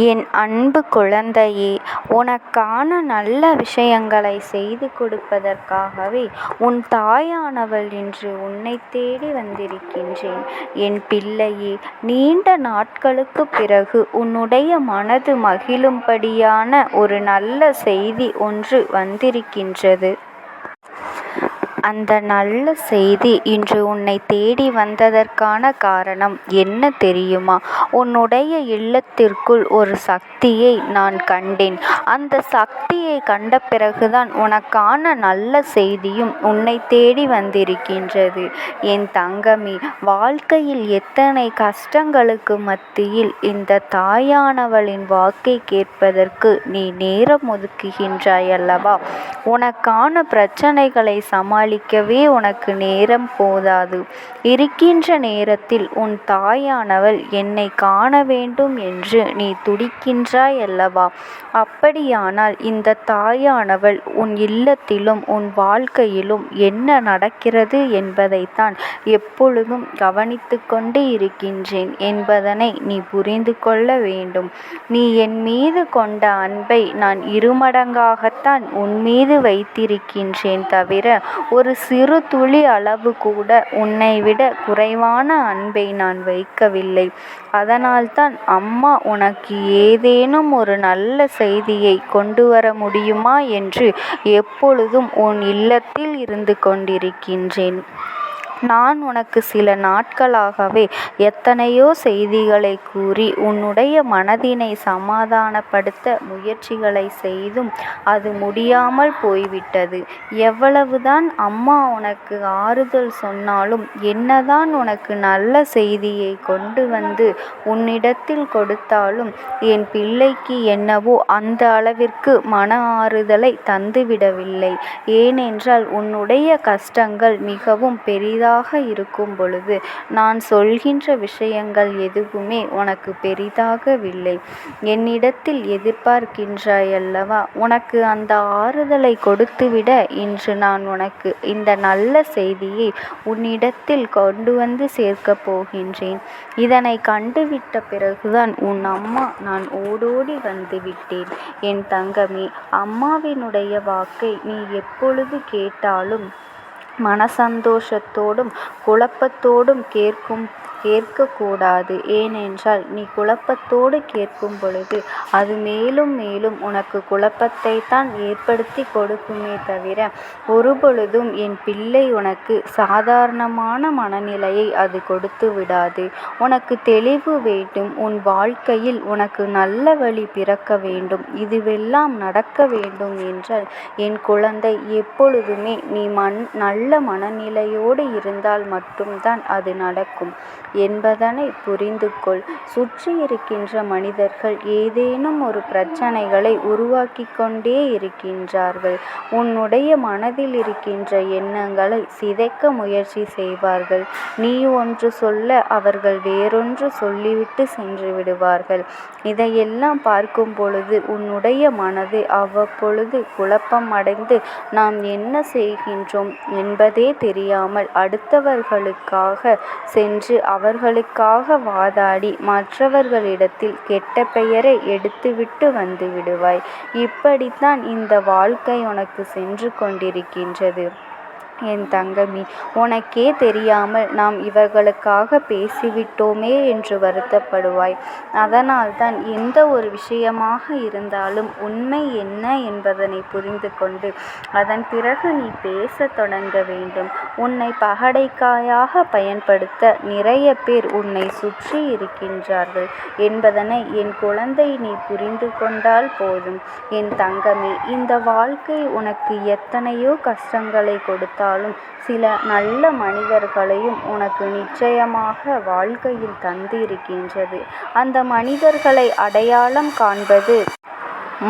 என் அன்பு குழந்தையே, உனக்கான நல்ல விஷயங்களை செய்து கொடுப்பதற்காகவே உன் தாயானவள் இன்று உன்னை தேடி வந்திருக்கின்றேன். என் பிள்ளையே, நீண்ட நாட்களுக்கு பிறகு உன்னுடைய மனது மகிழும்படியான ஒரு நல்ல செய்தி ஒன்று வந்திருக்கின்றது. அந்த நல்ல செய்தி இன்று உன்னை தேடி வந்ததற்கான காரணம் என்ன தெரியுமா? உன்னுடைய இல்லத்திற்குள் ஒரு சக்தியை நான் கண்டேன். அந்த சக்தியை கண்ட பிறகுதான் உனக்கான நல்ல செய்தியும் உன்னை தேடி வந்திருக்கின்றது. என் தங்கமே, வாழ்க்கையில் எத்தனை கஷ்டங்களுக்கு மத்தியில் இந்த தாயானவளின் வாக்கை கேட்பதற்கு நீ நேரம் ஒதுக்குகின்றாய் அல்லவா? உனக்கான பிரச்சனைகளை சமாளிக்கவே உனக்கு நேரம் போதாது. இருக்கின்ற நேரத்தில் உன் தாயானவள் என்னை காண வேண்டும் என்று நீ துடிக்கின்றாய் அல்லவா? அப்படியானால் இந்த தாயானவள் உன் இல்லத்திலும் உன் வாழ்க்கையிலும் என்ன நடக்கிறது என்பதைத்தான் எப்பொழுதும் கவனித்து கொண்டு இருக்கின்றேன் என்பதனை நீ புரிந்து கொள்ள வேண்டும். நீ என் மீது கொண்ட அன்பை நான் இருமடங்காகத்தான் உன் மீது வைத்திருக்கின்றேன் தவிர ஒரு சிறு துளி அளவு கூட உன்னை விட குறைவான அன்பை நான் வைக்கவில்லை. அதனால்தான் அம்மா உனக்கு ஏதேனும் ஒரு நல்ல செய்தியை கொண்டு வர முடியுமா என்று எப்பொழுதும் உன் இல்லத்தில் இருந்து கொண்டிருக்கின்றேன். நான் உனக்கு சில நாட்களாகவே எத்தனையோ செய்திகளை கூறி உன்னுடைய மனதினை சமாதானப்படுத்த முயற்சிகளை செய்தும் அது முடியாமல் போய்விட்டது. எவ்வளவுதான் அம்மா உனக்கு ஆறுதல் சொன்னாலும், என்னதான் உனக்கு நல்ல செய்தியை கொண்டு வந்து உன்னிடத்தில் கொடுத்தாலும் என் பிள்ளைக்கு என்னவோ அந்த அளவிற்கு மன ஆறுதலை தந்துவிடவில்லை. ஏனென்றால் உன்னுடைய கஷ்டங்கள் மிகவும் பெரிதாக இருக்கும் பொழுது நான் சொல்கின்ற விஷயங்கள் எதுவுமே உனக்கு பெரிதாகவில்லை. என்னிடத்தில் எதிர்பார்க்கின்றாய் அல்லவா? உனக்கு அந்த ஆறுதலை கொடுத்துவிட இன்று நான் உனக்கு இந்த நல்ல செய்தியை உன்னிடத்தில் கொண்டு வந்து சேர்க்கப் போகின்றேன். இதனை கண்டுவிட்ட பிறகுதான் உன் அம்மா நான் ஓடோடி வந்து விட்டேன். என் தங்கமே, அம்மாவினுடைய வாக்கை நீ எப்பொழுது கேட்டாலும் மனசந்தோஷத்தோடும் குழப்பத்தோடும் கேட்கக்கூடாது. ஏனென்றால் நீ குழப்பத்தோடு கேட்கும் பொழுது அது மேலும் மேலும் உனக்கு குழப்பத்தை தான் ஏற்படுத்தி கொடுக்குமே தவிர ஒருபொழுதும் என் பிள்ளை உனக்கு சாதாரணமான மனநிலையை அது கொடுத்து விடாது. உனக்கு தெளிவு வேண்டும். உன் வாழ்க்கையில் உனக்கு நல்ல வழி பிறக்க வேண்டும். இதுவெல்லாம் நடக்க வேண்டும் என்றால் என் குழந்தை எப்பொழுதுமே நீ நல்ல மனநிலையோடு இருந்தால் மட்டும்தான் அது நடக்கும் என்பதனை புரிந்து கொள். சுற்றி இருக்கின்ற மனிதர்கள் ஏதேனும் ஒரு பிரச்சனைகளை உருவாக்கி கொண்டே இருக்கின்றார்கள். உன்னுடைய மனதில் இருக்கின்ற எண்ணங்களை சிதைக்க முயற்சி செய்வார்கள். நீ ஒன்று சொல்ல அவர்கள் வேறொன்று சொல்லிவிட்டு சென்று விடுவார்கள். இதையெல்லாம் பார்க்கும் பொழுது உன்னுடைய மனது அவ்வப்பொழுது குழப்பம் அடைந்து நாம் என்ன செய்கின்றோம் என்பதே தெரியாமல் அடுத்தவர்களுக்காக சென்று அவர்களுக்காக வாதாடி மற்றவர்களிடத்தில் கெட்ட பெயரை எடுத்துவிட்டு வந்து விடுவாய். இப்படித்தான் இந்த வாழ்க்கை உனக்கு சென்று கொண்டிருக்கின்றது. என் தங்கமி, உனக்கே தெரியாமல் நாம் இவர்களுக்காக பேசிவிட்டோமே என்று வருத்தப்படுவாய். அதனால்தான் எந்த ஒரு விஷயமாக இருந்தாலும் உண்மை என்ன என்பதனை புரிந்து கொண்டு அதன் பிறகு நீ பேச தொடங்க வேண்டும். உன்னை பகடைக்காயாக பயன்படுத்த நிறைய பேர் உன்னை சுற்றி இருக்கின்றார்கள் என்பதனை என் குழந்தை நீ புரிந்து கொண்டால் போதும். என் தங்கமே, இந்த வாழ்க்கை உனக்கு எத்தனையோ கஷ்டங்களை கொடுத்தாலும் சில நல்ல மனிதர்களையும் உனக்கு நிச்சயமாக வாழ்க்கையில் தந்து இருக்கின்றது. அந்த மனிதர்களை அடையாளம் காண்பது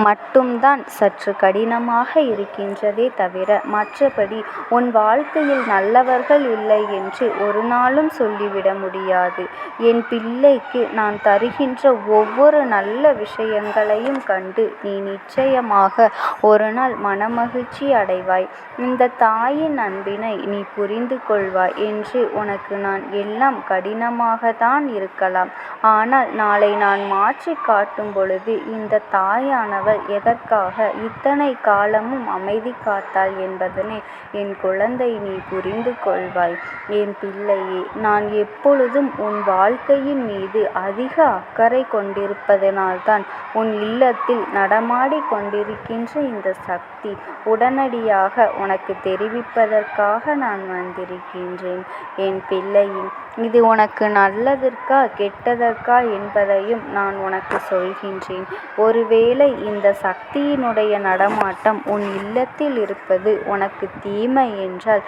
மட்டும்தான் சற்று கடினமாக இருக்கின்றதே தவிர மற்றபடி உன் வாழ்க்கையில் நல்லவர்கள் இல்லை என்று ஒரு நாளும் சொல்லிவிட முடியாது. என் பிள்ளைக்கு நான் தருகின்ற ஒவ்வொரு நல்ல விஷயங்களையும் கண்டு நீ நிச்சயமாக ஒரு நாள் மனமகிழ்ச்சி அடைவாய். இந்த தாயின் அன்பினை நீ புரிந்து கொள்வாய் என்று உனக்கு நான் எல்லாம் கடினமாகத்தான் இருக்கலாம். ஆனால் நாளை நான் மாற்றி காட்டும் பொழுது இந்த தாயானவள் எதற்காக இத்தனை காலமும் அமைதி காத்தாள் என்பதனை என் குழந்தை நீ புரிந்து கொள்வாய். என் பிள்ளையே, நான் எப்பொழுதும் உன் வாழ்க்கையின் மீது அதிக அக்கறை கொண்டிருப்பதனால்தான் உன் இல்லத்தில் நடமாடி கொண்டிருக்கின்ற இந்த சக்தி உடனடியாக உனக்கு தெரிவிப்பதற்காக நான் வந்திருக்கின்றேன். என் பிள்ளையின் இது உனக்கு நல்லதற்கா கெட்டதற்கா என்பதையும் நான் உனக்கு சொல்கின்றேன். ஒருவேளை இந்த சக்தியினுடைய நடமாட்டம் உன் இல்லத்தில் இருப்பது உனக்கு தீமை என்றால்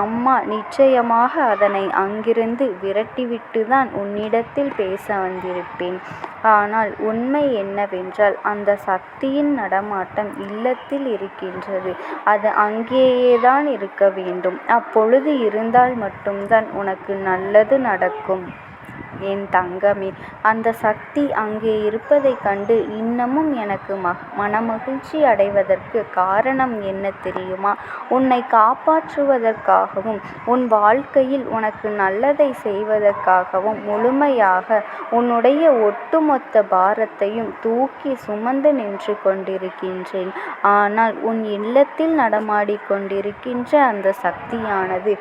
அம்மா நிச்சயமாக அதனை அங்கிருந்து விரட்டிவிட்டுதான் உன்னிடத்தில் பேச வந்திருப்பேன். ஆனால் உண்மை என்னவென்றால் அந்த சக்தியின் நடமாட்டம் இல்லத்தில் இருக்கின்றது. அது அங்கேயேதான் இருக்க வேண்டும். அப்பொழுது இருந்தால் மட்டும்தான் உனக்கு நல்லது நடக்கும். என் தங்கமே, அந்த சக்தி அங்கே இருப்பதைக் கண்டு இன்னமும் எனக்கு மனமகிழ்ச்சி அடைவதற்கு காரணம் என்ன தெரியுமா? உன்னை காப்பாற்றுவதற்காகவும் உன் வாழ்க்கையில் உனக்கு நல்லதை செய்வதற்காகவும் முழுமையாக உன்னுடைய ஒட்டுமொத்த பாரத்தையும் தூக்கி சுமந்து நின்று கொண்டிருக்கின்றேன். ஆனால் உன் இல்லத்தில் நடமாடி கொண்டிருக்கின்ற அந்த சக்தியானது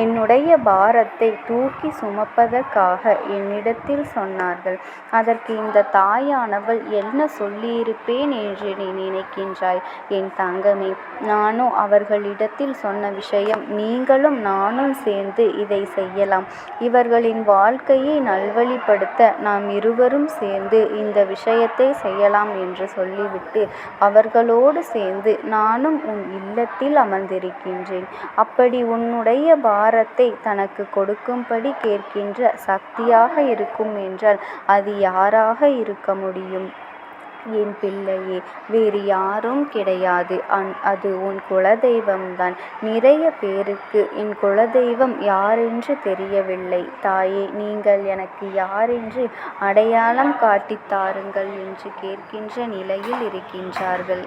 என்னுடைய பாரத்தை தூக்கி சுமப்பதற்காக என்னிடத்தில் சொன்னார்கள். அதற்கு இந்த தாயானவள் என்ன சொல்லியிருப்பேன் என்று நீ நினைக்கின்றாய்? என் தங்கமே, நானோ அவர்களிடத்தில் சொன்ன விஷயம் நீங்களும் நானும் சேர்ந்து இதை செய்யலாம். இவர்களின் வாழ்க்கையை நல்வழிப்படுத்த நாம் இருவரும் சேர்ந்து இந்த விஷயத்தை செய்யலாம் என்று சொல்லிவிட்டு அவர்களோடு சேர்ந்து நானும் உன் இல்லத்தில் அமர்ந்திருக்கின்றேன். அப்படி உன்னுடைய பாரத்தை தனக்கு கொடுக்கும்படி கேட்கின்ற சக்தியாக இருக்கும் என்றால் அது யாராக இருக்க முடியும்? என் பிள்ளையே, வேறு யாரும் கிடையாது. அது உன் குலதெய்வம்தான். நிறைய பேருக்கு என் குலதெய்வம் யாரென்று தெரியவில்லை. தாயே, நீங்கள் எனக்கு யாரென்று அடையாளம் காட்டித் தாருங்கள் என்று கேட்கின்ற நிலையில் இருக்கின்றார்கள்.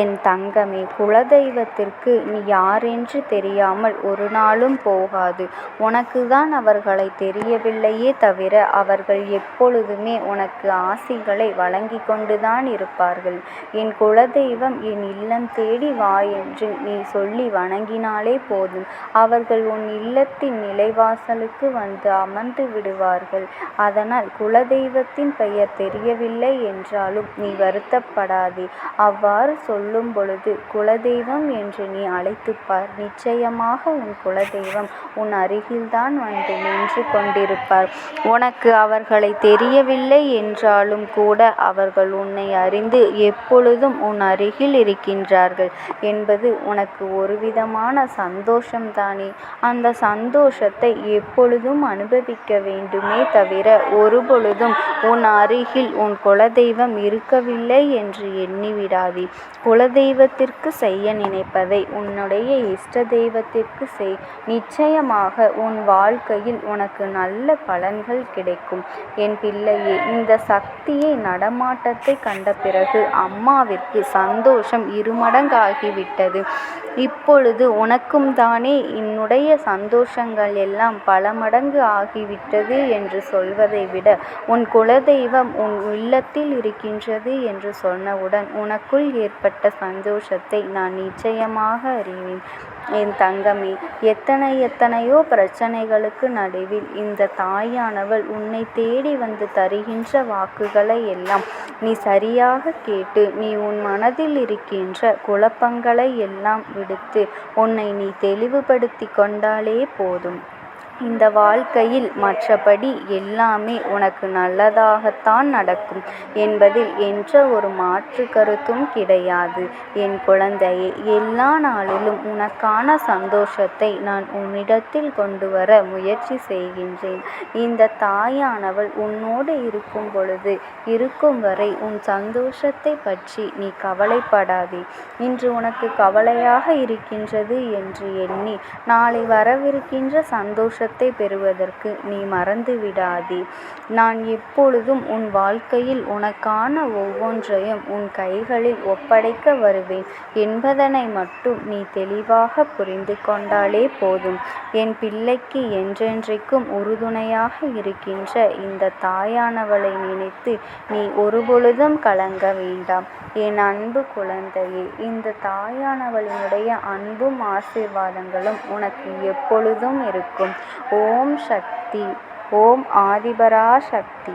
என் தங்கமே, குலதெய்வத்திற்கு நீ யாரென்று தெரியாமல் ஒரு நாளும் போகாது. உனக்குதான் அவர்களை தெரியவில்லையே தவிர அவர்கள் எப்பொழுதுமே உனக்கு ஆசிகளை வழங்கி கொண்டுதான் இருப்பார்கள். என் குலதெய்வம் என் இல்லம் தேடி வா என்று நீ சொல்லி வணங்கினாலே போதும். அவர்கள் உன் இல்லத்தின் நிலைவாசலுக்கு வந்து அமர்ந்து விடுவார்கள். அதனால் குலதெய்வத்தின் பெயர் தெரியவில்லை என்றாலும் நீ வருத்தப்படாதே. அவ்வாறு சொல்லும் பொழுது குலதெய்வம் என்று நீ அழைத்துப்பார். நிச்சயமாக உன் குலதெய்வம் உன் அருகில்தான் வந்து நின்று கொண்டிருப்பார். உனக்கு அவர்களை தெரியவில்லை என்றாலும் கூட அவர்கள் உன்னை அறிந்து எப்பொழுதும் உன் அருகில் இருக்கின்றார்கள் என்பது உனக்கு ஒரு விதமான சந்தோஷம்தானே. அந்த சந்தோஷத்தை எப்பொழுதும் அனுபவிக்க வேண்டுமே தவிர ஒருபொழுதும் உன் அருகில் உன் குலதெய்வம் இருக்கவில்லை என்று எண்ணிவிடாதே. குலதெய்வத்திற்கு செய்ய நினைப்பதை உன்னுடைய இஷ்ட தெய்வத்திற்கு செய். நிச்சயமாக உன் வாழ்க்கையில் உனக்கு நல்ல பலன்கள் கிடைக்கும். என் பிள்ளையே, இந்த சக்தியை நடமாட்டத்தை கண்ட பிறகு அம்மாவிற்கு சந்தோஷம் இருமடங்காகிவிட்டது. இப்பொழுது உனக்கும் தானே என்னுடைய சந்தோஷங்கள் எல்லாம் பல மடங்கு ஆகிவிட்டது என்று சொல்வதை விட உன் குலதெய்வம் உன் இல்லத்தில் இருக்கின்றது என்று சொன்னவுடன் உனக்குள் ஏற்பட்ட சந்தோஷத்தை நான் நிச்சயமாக அறிவேன். என் தங்கமே, எத்தனையோ பிரச்சனைகளுக்கு நடுவில் இந்த தாயானவள் உன்னை தேடி வந்து தருகின்ற வாக்குகளை எல்லாம் நீ சரியாக கேட்டு நீ உன் மனதில் இருக்கின்ற குழப்பங்களை எல்லாம் விடுத்து உன்னை நீ தெளிவுபடுத்தி கொண்டாலே போதும். இந்த வாழ்க்கையில் மற்றபடி எல்லாமே உனக்கு நல்லதாகத்தான் நடக்கும் என்பதில் என்ற ஒரு மாற்று கருத்தும் கிடையாது. என் குழந்தையே, எல்லா நாளிலும் உனக்கான சந்தோஷத்தை நான் உன்னிடத்தில் கொண்டு வர முயற்சி செய்கின்றேன். இந்த தாயானவள் உன்னோடு இருக்கும் பொழுது, இருக்கும் வரை உன் சந்தோஷத்தை பற்றி நீ கவலைப்படாதே. இன்று உனக்கு கவலையாக இருக்கின்றது என்று எண்ணி நாளை வரவிருக்கின்ற சந்தோஷத்தை பெறுவதற்கு நீ மறந்துவிடாதே. நான் எப்பொழுதும் உன் வாழ்க்கையில் உனக்கான ஒவ்வொன்றையும் உன் கைகளில் ஒப்படைக்க வருவேன் என்பதனை மட்டும் நீ தெளிவாக புரிந்து கொண்டாலே போதும். என் பிள்ளைக்கு என்றென்றைக்கும் உறுதுணையாக இருக்கின்ற இந்த தாயானவளை நினைத்து நீ ஒருபொழுதும் கலங்க வேண்டாம். என் அன்பு குழந்தையே, இந்த தாயானவளினுடைய அன்பும் ஆசீர்வாதங்களும் உனக்கு எப்பொழுதும் இருக்கும். ஓம் சக்தி. ஓம் ஆதிபரா சக்தி.